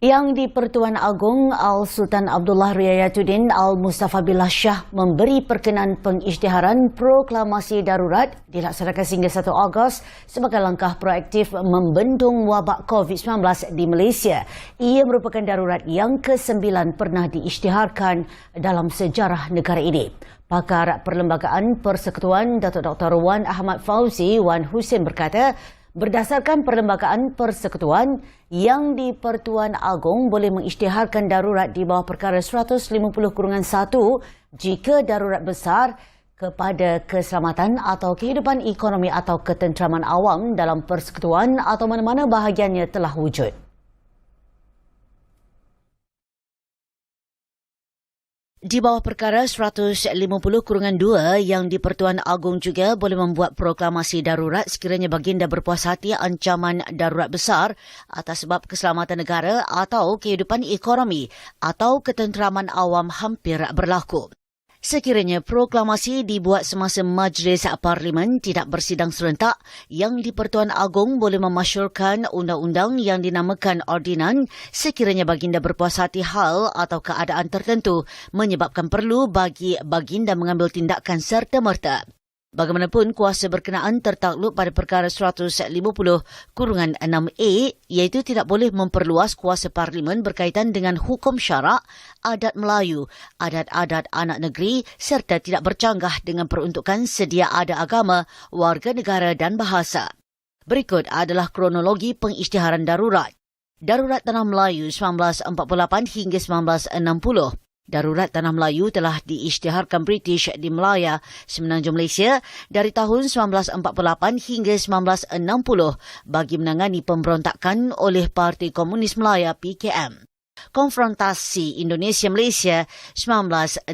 Yang di-Pertuan Agong Al-Sultan Abdullah Riayatuddin Al-Mustafa Billah Shah memberi perkenan pengisytiharan proklamasi darurat dilaksanakan sehingga 1 Ogos sebagai langkah proaktif membendung wabak COVID-19 di Malaysia. Ia merupakan darurat yang ke-9 pernah diisytiharkan dalam sejarah negara ini. Pakar Perlembagaan Persekutuan Datuk Dr. Wan Ahmad Fauzi Wan Hussein berkata, berdasarkan Perlembagaan Persekutuan, yang di-Pertuan Agong boleh mengisytiharkan darurat di bawah perkara 150-1 jika darurat besar kepada keselamatan atau kehidupan ekonomi atau ketenteraman awam dalam persekutuan atau mana-mana bahagiannya telah wujud. Di bawah perkara 150-2 yang di-Pertuan Agong juga boleh membuat proklamasi darurat sekiranya baginda berpuas hati ancaman darurat besar atas sebab keselamatan negara atau kehidupan ekonomi atau ketenteraman awam hampir berlaku. Sekiranya proklamasi dibuat semasa Majlis Parlimen tidak bersidang serentak, yang di-Pertuan Agong boleh memasyurkan undang-undang yang dinamakan ordinan sekiranya baginda berpuas hati hal atau keadaan tertentu menyebabkan perlu bagi baginda mengambil tindakan serta-merta. Bagaimanapun, kuasa berkenaan tertakluk pada perkara 150-6A iaitu tidak boleh memperluas kuasa Parlimen berkaitan dengan hukum syarak, adat Melayu, adat-adat anak negeri serta tidak bercanggah dengan peruntukan sedia ada agama, warga negara dan bahasa. Berikut adalah kronologi pengisytiharan darurat. Darurat Tanah Melayu 1948 hingga 1960. Darurat Tanah Melayu telah diisytiharkan British di Melaya, Semenanjung Malaysia dari tahun 1948 hingga 1960 bagi menangani pemberontakan oleh Parti Komunis Melaya PKM. Konfrontasi Indonesia-Malaysia 1964.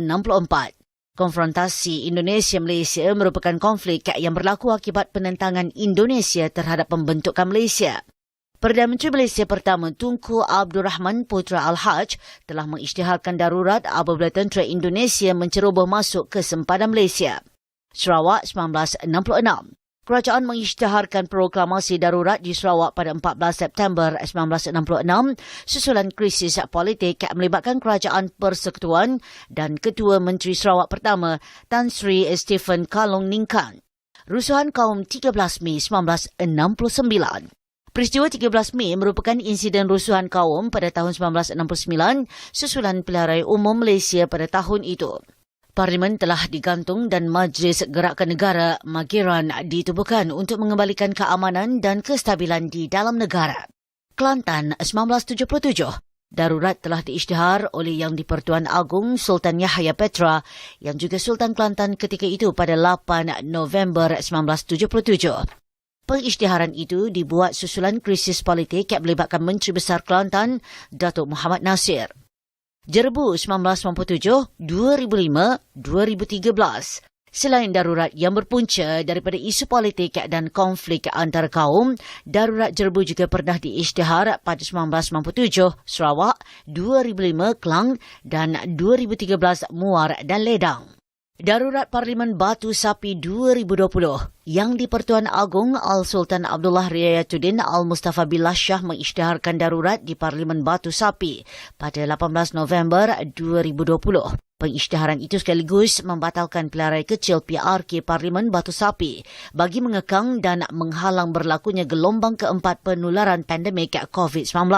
Konfrontasi Indonesia-Malaysia merupakan konflik yang berlaku akibat penentangan Indonesia terhadap pembentukan Malaysia. Perdana Menteri Malaysia pertama Tunku Abdul Rahman Putra Al-Haj telah mengisytiharkan darurat apabila tentera Indonesia menceroboh masuk ke sempadan Malaysia. Sarawak 1966. Kerajaan mengisytiharkan proklamasi darurat di Sarawak pada 14 September 1966 susulan krisis politik melibatkan Kerajaan Persekutuan dan Ketua Menteri Sarawak pertama Tan Sri Stephen Kalong Ningkan. Rusuhan kaum 13 Mei 1969. Peristiwa 13 Mei merupakan insiden rusuhan kaum pada tahun 1969 susulan pilihan raya umum Malaysia pada tahun itu. Parlimen telah digantung dan Majlis Gerakan Negara Mageran ditubuhkan untuk mengembalikan keamanan dan kestabilan di dalam negara. Kelantan 1977. Darurat telah diisytihar oleh Yang di-Pertuan Agong Sultan Yahya Petra yang juga Sultan Kelantan ketika itu pada 8 November 1977. Pengisytiharan itu dibuat susulan krisis politik yang melibatkan Menteri Besar Kelantan, Datuk Muhammad Nasir. Jerebu 1997, 2005, 2013. Selain darurat yang berpunca daripada isu politik dan konflik antara kaum, darurat Jerebu juga pernah diisytihar pada 1997 Sarawak, 2005 Klang dan 2013 Muar dan Ledang. Darurat Parlimen Batu Sapi 2020 yang di-Pertuan Agong Al-Sultan Abdullah Riayatuddin Al-Mustafa Billah Shah mengisytiharkan darurat di Parlimen Batu Sapi pada 18 November 2020. Pengisytiharan itu sekaligus membatalkan pilihan raya kecil PRK Parlimen Batu Sapi bagi mengekang dan menghalang berlakunya gelombang keempat penularan pandemik COVID-19.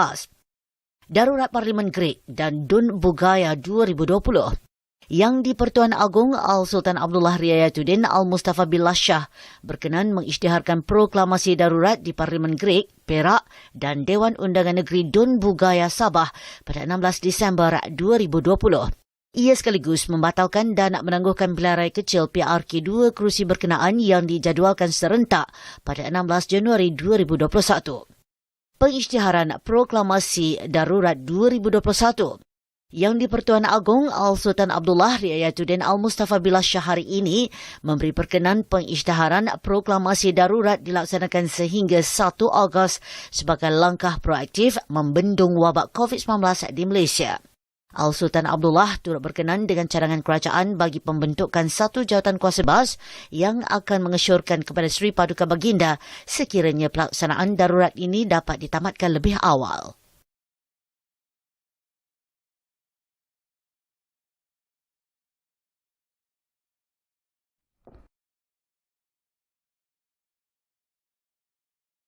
Darurat Parlimen Greek dan Dun Bugaya 2020. Yang di-Pertuan Agong Al-Sultan Abdullah Riayatuddin Al-Mustafa Billah Shah berkenan mengisytiharkan proklamasi darurat di Parlimen Greek, Perak dan Dewan Undangan Negeri Dun Bugaya Sabah pada 16 Disember 2020. Ia sekaligus membatalkan dan menangguhkan pilihan raya kecil PRK 2 kerusi berkenaan yang dijadualkan serentak pada 16 Januari 2021. Pengisytiharan proklamasi darurat 2021. Yang di-Pertuan Agong Al-Sultan Abdullah Riayatuddin Al-Mustafa Billah Shah hari ini memberi perkenan pengisytiharan proklamasi darurat dilaksanakan sehingga 1 Ogos sebagai langkah proaktif membendung wabak COVID-19 di Malaysia. Al-Sultan Abdullah turut berkenan dengan cadangan kerajaan bagi pembentukan satu jawatan kuasa bas yang akan mengesyorkan kepada Seri Paduka Baginda sekiranya pelaksanaan darurat ini dapat ditamatkan lebih awal.